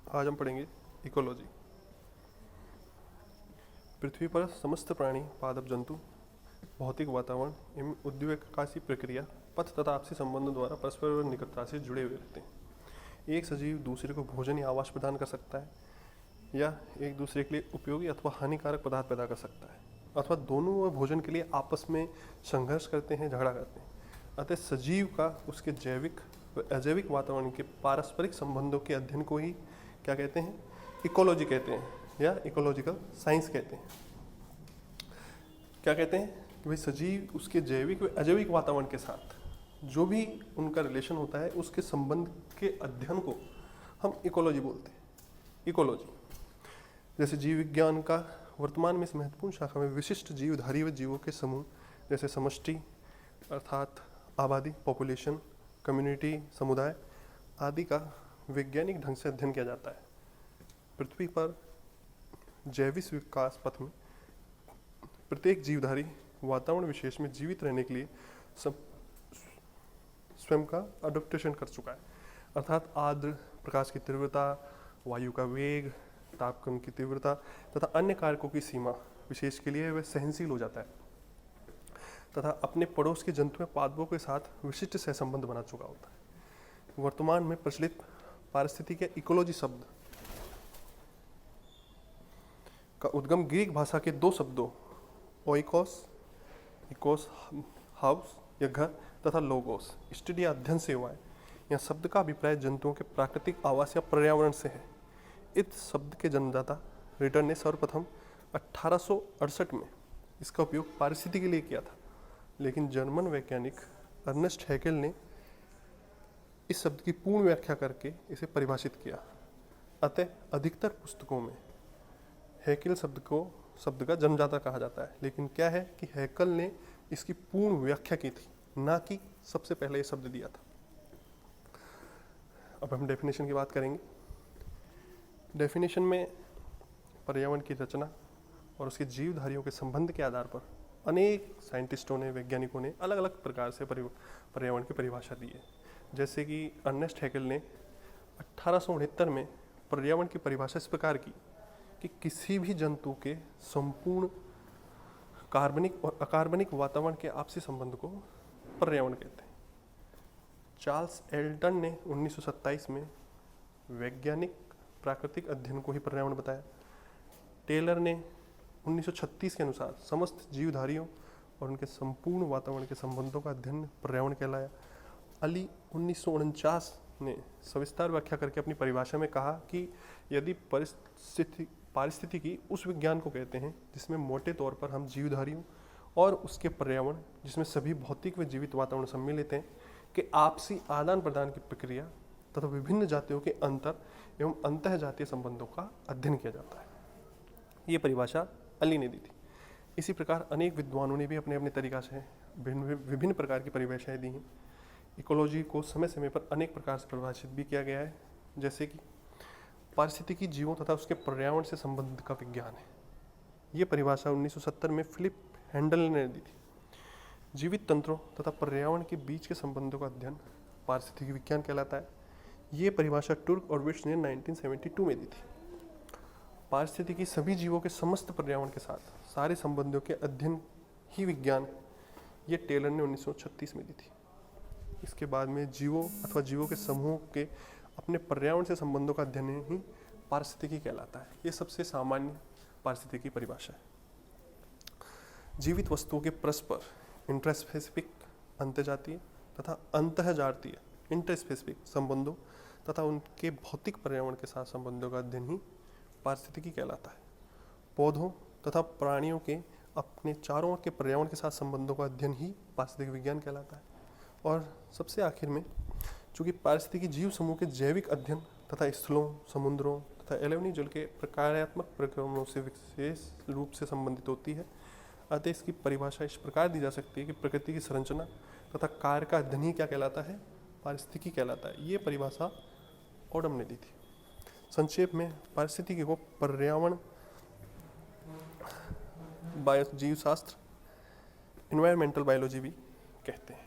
आज हम पढ़ेंगे इकोलॉजी। पृथ्वी पर समस्त प्राणी, पादप जंतु, भौतिक वातावरण एवं उद्विकासी प्रक्रिया, पथ तथा आपसी संबंधों द्वारा परस्पर और निकटता से जुड़े हुए रहते हैं। एक सजीव दूसरे को भोजन या आवास प्रदान कर सकता है, या एक दूसरे के लिए उपयोगी अथवा हानिकारक पदार्थ पैदा कर सकता है, अथवा दोनों व भोजन के लिए आपस में संघर्ष करते हैं, झगड़ा करते हैं। अतः सजीव का उसके जैविक व अजैविक वातावरण के पारस्परिक संबंधों के अध्ययन को ही क्या कहते हैं? इकोलॉजी कहते हैं, या इकोलॉजिकल साइंस कहते हैं। क्या कहते हैं कि भाई सजीव उसके जैविक व अजैविक वातावरण के साथ जो भी उनका रिलेशन होता है, उसके संबंध के अध्ययन को हम इकोलॉजी बोलते हैं। इकोलॉजी जैसे जीव विज्ञान का वर्तमान में इस महत्वपूर्ण शाखा में विशिष्ट जीवधारी व जीवों के समूह जैसे समष्टि अर्थात आबादी, पॉपुलेशन, कम्युनिटी, समुदाय आदि का वैज्ञानिक ढंग से अध्ययन किया जाता है। पृथ्वी पर जैविक विकास पथ में प्रत्येक जीवधारी वातावरण विशेष में जीवित रहने के लिए स्वयं का अडॉप्टेशन कर चुका है, अर्थात आर्द्र, प्रकाश की तीव्रता, वायु का वेग, तापक्रम की तीव्रता तथा अन्य कारकों की सीमा विशेष के लिए वह सहनशील हो जाता है तथा अपने पड़ोस के जंतुओं पादपों के साथ विशिष्ट सहसंबंध बना चुका होता है। वर्तमान में प्रचलित पारिस्थितिकी या इकोलॉजी शब्द का उद्गम ग्रीक भाषा के दो शब्दों ओइकोस, इकोस हाउस या घर, तथा लोगोस स्टडी या अध्ययन से हुआ है। यह शब्द का अभिप्राय जंतुओं के प्राकृतिक आवास या पर्यावरण से है। इस शब्द के जन्मदाता रिटर ने सर्वप्रथम 1868 में इसका उपयोग पारिस्थितिकी के लिए किया था, लेकिन जर्मन वैज्ञानिक अर्नेस्ट हैकेल ने इस शब्द की पूर्ण व्याख्या करके इसे परिभाषित किया। अतः अधिकतर पुस्तकों में हैकेल शब्द का जन्मदाता कहा जाता है, लेकिन क्या है कि हैकेल ने इसकी पूर्ण व्याख्या की थी, ना कि सबसे पहले ये शब्द दिया था। अब हम डेफिनेशन की बात करेंगे। डेफिनेशन में पर्यावरण की रचना और उसके जीवधारियों के संबंध के आधार पर अनेक साइंटिस्टों ने, वैज्ञानिकों ने अलग अलग प्रकार से पर्यावरण की परिभाषा दी है। जैसे कि अर्नेस्ट हैकेल ने 1869 में पर्यावरण की परिभाषा इस प्रकार की कि किसी भी जंतु के संपूर्ण कार्बनिक और अकार्बनिक वातावरण के आपसी संबंध को पर्यावरण कहते हैं। चार्ल्स एल्टन ने 1927 में वैज्ञानिक प्राकृतिक अध्ययन को ही पर्यावरण बताया। टेलर ने 1936 के अनुसार समस्त जीवधारियों और उनके संपूर्ण वातावरण के संबंधों का अध्ययन पर्यावरण कहलाया। अली 1949 ने सविस्तार व्याख्या करके अपनी परिभाषा में कहा कि यदि पारिस्थितिकी उस विज्ञान को कहते हैं जिसमें मोटे तौर पर हम जीवधारियों और उसके पर्यावरण, जिसमें सभी भौतिक व जीवित वातावरण सम्मिलित हैं, कि आपसी आदान प्रदान की प्रक्रिया तथा विभिन्न जातियों के अंतर एवं अंतः जातीय संबंधों का अध्ययन किया जाता है। ये परिभाषा अली ने दी थी। इसी प्रकार अनेक विद्वानों ने भी अपने अपने तरीका से विभिन्न प्रकार की परिभाषाएं दी हैं। इकोलॉजी को समय समय पर अनेक प्रकार से परिभाषित भी किया गया है, जैसे कि पारिस्थितिकी जीवों तथा उसके पर्यावरण से संबंधित का विज्ञान है। ये परिभाषा 1970 में फिलिप हैंडल ने दी थी। जीवित तंत्रों तथा पर्यावरण के बीच के संबंधों का अध्ययन पारिस्थितिकी विज्ञान कहलाता है। ये परिभाषा टुर्क और विट्स ने 1972 में दी थी। पारिस्थितिकी सभी जीवों के समस्त पर्यावरण के साथ सारे संबंधों के अध्ययन ही विज्ञान, ये टेलर ने 1936 में दी थी। इसके बाद में जीवों अथवा जीवों के समूह के अपने पर्यावरण से संबंधों का अध्ययन ही पारिस्थितिकी कहलाता है। ये सबसे सामान्य पारिस्थितिकी परिभाषा है। जीवित वस्तुओं के परस्पर इंट्रास्पेसिफिक अंतर्जातीय तथा अंतःजातीय इंटरस्पेसिफिक संबंधों तथा उनके भौतिक पर्यावरण के साथ संबंधों का अध्ययन ही पारिस्थितिकी कहलाता है। पौधों तथा प्राणियों के अपने चारों ओर के पर्यावरण के साथ संबंधों का अध्ययन ही पारिस्थितिकी विज्ञान कहलाता है। और सबसे आखिर में, चूँकि पारिस्थितिकी जीव समूह के जैविक अध्ययन तथा स्थलों, समुद्रों तथा एलवनी जल के प्रकार्यात्मक प्रक्रमणों से विशेष रूप से संबंधित होती है, अतः इसकी परिभाषा इस प्रकार दी जा सकती है कि प्रकृति की संरचना तथा कार्य का अध्ययन ही क्या कहलाता है? पारिस्थितिकी कहलाता है। ये परिभाषा ओडम ने दी थी। संक्षेप में पारिस्थितिकी को पर्यावरण, जीवशास्त्र, एनवायरमेंटल बायोलॉजी भी कहते हैं।